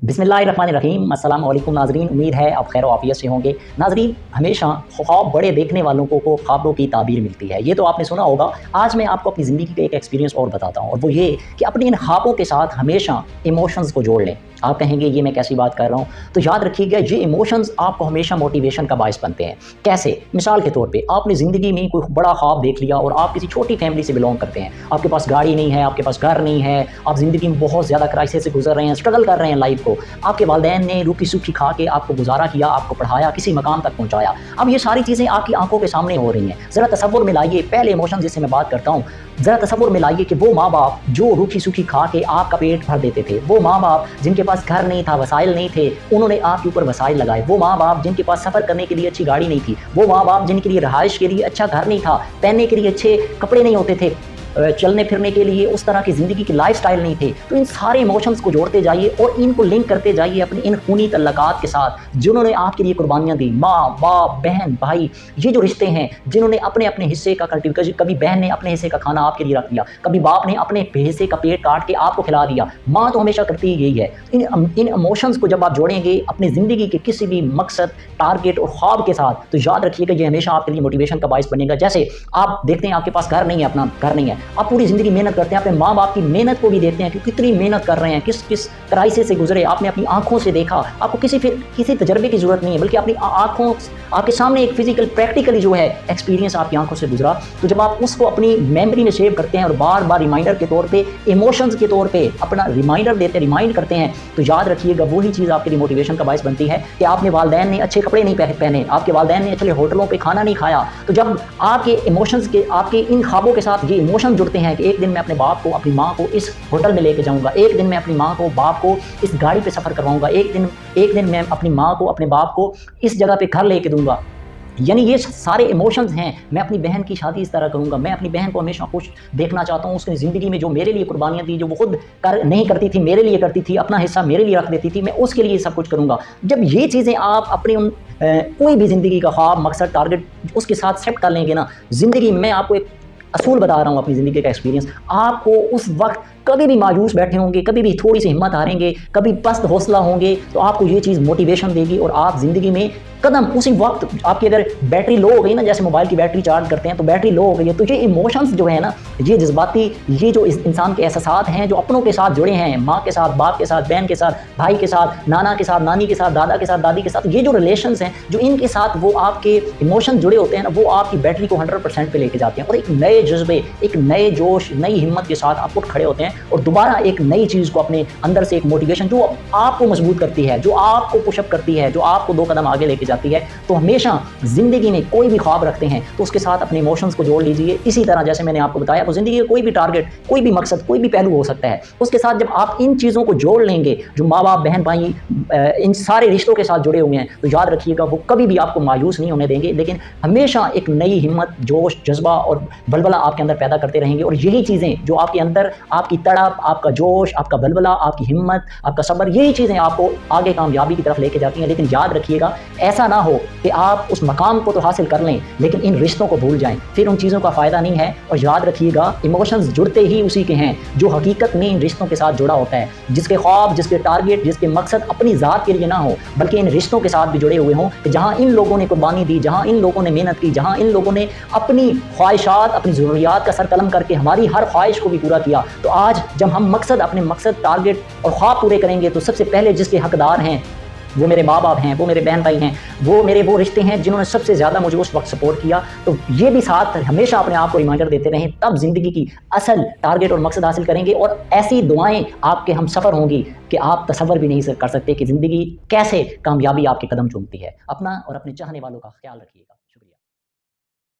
बिस्मिल्लाहिर्रहमानिर्रहीम। अस्सलाम वालेकुम नाज़रीन, उम्मीद है आप खैर आफियत से होंगे। नाज़रीन, हमेशा ख्वाब बड़े देखने वालों को ख्वाबों की ताबीर मिलती है, ये तो आपने सुना होगा। आज मैं आपको अपनी ज़िंदगी का एक एक्सपीरियंस और बताता हूँ, और वो ये कि अपने इन ख्वाबों के साथ हमेशा इमोशंस को जोड़ लें। आप कहेंगे ये मैं कैसी बात कर रहा हूँ, तो याद रखिएगा ये इमोशंस आपको हमेशा मोटिवेशन का बायस बनते हैं। कैसे? मिसाल के तौर पे आपने ज़िंदगी में कोई बड़ा ख्वाब देख लिया और आप किसी छोटी फैमिली से बिलोंग करते हैं, आपके पास गाड़ी नहीं है, आपके पास घर नहीं है, आप ज़िंदगी में बहुत ज़्यादा क्राइसिस से गुजर रहे हैं, स्ट्रगल कर रहे हैं लाइफ को। आपके वालिदैन ने रूखी सूखी खा के आपको गुजारा किया, आपको पढ़ाया, किसी मकाम तक पहुँचाया। अब ये सारी चीज़ें आपकी आंखों के सामने हो रही हैं। ज़रा तसव्वुर में लाइए, पहले इमोशन जिससे मैं बात करता हूँ, ज़रा तसव्वुर में लाइए कि वो माँ बाप जो रूखी सूखी खा के आपका पेट भर देते थे, वो माँ बाप जिनके पास घर नहीं था, वसाइल नहीं थे, उन्होंने आपके ऊपर वसाइल लगाए। वो माँ बाप जिनके पास सफ़र करने के लिए अच्छी गाड़ी नहीं थी, वो माँ बाप जिनके लिए रहाइश के लिए अच्छा घर नहीं था, पहनने के लिए अच्छे कपड़े नहीं होते थे, चलने फिरने के लिए उस तरह की ज़िंदगी की लाइफस्टाइल नहीं थे। तो इन सारे इमोशंस को जोड़ते जाइए और इनको लिंक करते जाइए अपने इन खूनी तल्लकात के साथ जिन्होंने आपके लिए कुर्बानियाँ दी। माँ बाप, बहन, भाई, ये जो रिश्ते हैं जिन्होंने अपने अपने हिस्से का कभी बहन ने अपने हिस्से का खाना आपके लिए रख दिया, कभी बाप ने अपने हिस्से का पेट काट के आपको खिला दिया, माँ तो हमेशा करती ही यही है। इन इमोशंस को जब आप जोड़ेंगे अपनी ज़िंदगी के किसी भी मकसद, टारगेट और ख्वाब के साथ, तो याद रखिएगा ये हमेशा आपके लिए मोटिवेशन का बायस बनेगा। जैसे आप देखते हैं आपके पास घर नहीं है, अपना घर नहीं है, आप पूरी ज़िंदगी मेहनत करते हैं, अपने माँ बाप की मेहनत को भी देखते हैं कि कितनी मेहनत कर रहे हैं, किस किस क्राइसिस से गुजरे, आपने अपनी आंखों से देखा। आपको किसी तजर्बे की ज़रूरत नहीं है, बल्कि अपनी आंखों आपके सामने एक फिजिकल प्रैक्टिकली जो है एक्सपीरियंस आपकी आंखों से गुजरा। तो जब आप उसको अपनी मेमोरी में सेव करते हैं और बार बार रिमाइंडर के तौर पे, इमोशंस के तौर पे अपना रिमाइंडर देते, रिमाइंड करते हैं, तो याद रखिएगा वही चीज़ आपके लिए मोटिवेशन का बायस बनती है कि आपने वालिदैन ने अच्छे कपड़े नहीं पहने, आपके वालिदैन ने अच्छे होटलों पर खाना नहीं खाया। तो जब आपके इमोशंस के, आपके इन ख्वाबों के साथ ये इमोशन जुड़ते हैं कि एक दिन मैं अपने बाप को, अपनी माँ को इस होटल में लेके जाऊंगा, एक दिन मैं अपनी माँ को, बाप को इस गाड़ी पे सफ़र करवाऊंगा, एक दिन मैं अपनी माँ को, अपने बाप को इस जगह पे घर लेके दूंगा, यानी ये सारे इमोशंस हैं। मैं अपनी बहन की शादी इस तरह करूंगा, मैं अपनी बहन को हमेशा खुश देखना चाहता हूँ, उसकी ज़िंदगी में जो मेरे लिए कुर्बानियाँ दी, जो वो खुद नहीं करती थी, मेरे लिए करती थी, अपना हिस्सा मेरे लिए रख देती थी, मैं उसके लिए सब कुछ करूँगा। जब ये चीज़ें आप अपने कोई भी ज़िंदगी का ख्वाब, मकसद, टारगेट उसके साथ सेट कर लेंगे ना, ज़िंदगी में, मैं आपको एक असूल बता रहा हूँ अपनी ज़िंदगी का एक्सपीरियंस, आपको उस वक्त कभी भी मायूस बैठे होंगे, कभी भी थोड़ी सी हिम्मत हारेंगे, कभी पस्त हौसला होंगे, तो आपको ये चीज़ मोटिवेशन देगी और आप ज़िंदगी में कदम उसी वक्त, आपकी अगर बैटरी लो हो गई ना, जैसे मोबाइल की बैटरी चार्ज करते हैं तो बैटरी लो हो गई है, तो ये इमोशंस जो है ना, ये जज्बाती, ये जो इस इंसान के एहसास हैं जो अपनों के साथ जुड़े हैं, माँ के साथ, बाप के साथ, बहन के साथ, भाई के साथ, नाना के साथ, नानी के साथ, दादा के साथ, दादी के साथ, ये जो रिलेशंस हैं जो इनके साथ वो आपके इमोशन जुड़े होते हैं ना, वो आपकी बैटरी को 100% पे लेके जाते हैं और एक नए जज्बे, एक नए जोश, नई हिम्मत के साथ आप उठ खड़े होते हैं और दोबारा एक नई चीज़ को अपने अंदर से, एक मोटिवेशन जो आपको मजबूत करती है, जो आपको पुशअप करती है, जो आपको 2 कदम आगे लेके जाती है। तो हमेशा ज़िंदगी में कोई भी ख्वाब रखते हैं तो उसके साथ अपने इमोशंस को जोड़ लीजिए। इसी तरह जैसे मैंने आपको बताया, तो ज़िंदगी का कोई भी टारगेट, कोई भी मकसद, कोई भी पहलू हो सकता है, उसके साथ जब आप इन चीज़ों को जोड़ लेंगे, जो माँ बाप, बहन, भाई, इन सारे रिश्तों के साथ जुड़े हुए हैं, तो याद रखिएगा वो कभी भी आपको मायूस नहीं होने देंगे, लेकिन हमेशा एक नई हिम्मत, जोश, जज्बा और बलबला आपके अंदर पैदा करते रहेंगे। और यही चीज़ें जो आपके अंदर, आपकी तड़प, आपका जोश, आपका बलबला, आपकी हिम्मत, आपका सब्र, यही चीज़ें आपको आगे कामयाबी की तरफ लेके जाती हैं। लेकिन याद रखिएगा ऐसा ना हो कि आप उस मकाम को तो हासिल कर लें लेकिन इन रिश्तों को भूल जाएं, फिर उन चीज़ों का फ़ायदा नहीं है। और याद रखिएगा इमोशंस जुड़ते ही उसी के हैं जो हकीकत में इन रिश्तों के साथ जुड़ा होता है, जिसके ख्वाब, जिसके टारगेट, जिसके मकसद अपनी ज़ात के लिए ना हो बल्कि इन रिश्तों के साथ भी जुड़े हुए हों, कि जहाँ इन लोगों ने कुर्बानी दी, जहाँ इन लोगों ने मेहनत की, जहाँ इन लोगों ने अपनी ख्वाहिशात, अपनी ज़रूरियात का सर कलम करके हमारी हर ख्वाहिश को भी पूरा किया। तो आज जब हम अपने मकसद, टारगेट और ख्वाब पूरे करेंगे तो सबसे पहले जिसके हकदार हैं वो मेरे माँ बाप हैं, वो मेरे बहन भाई हैं, वो रिश्ते हैं जिन्होंने सबसे ज़्यादा मुझे उस वक्त सपोर्ट किया। तो ये भी साथ हमेशा अपने आप को रिमाइंडर देते रहें, तब ज़िंदगी की असल टारगेट और मकसद हासिल करेंगे। और ऐसी दुआएं आपके हम सफ़र होंगी कि आप तसव्वुर भी नहीं कर सकते कि ज़िंदगी कैसे कामयाबी आपके कदम चूमती है। अपना और अपने चाहने वालों का ख्याल रखिएगा।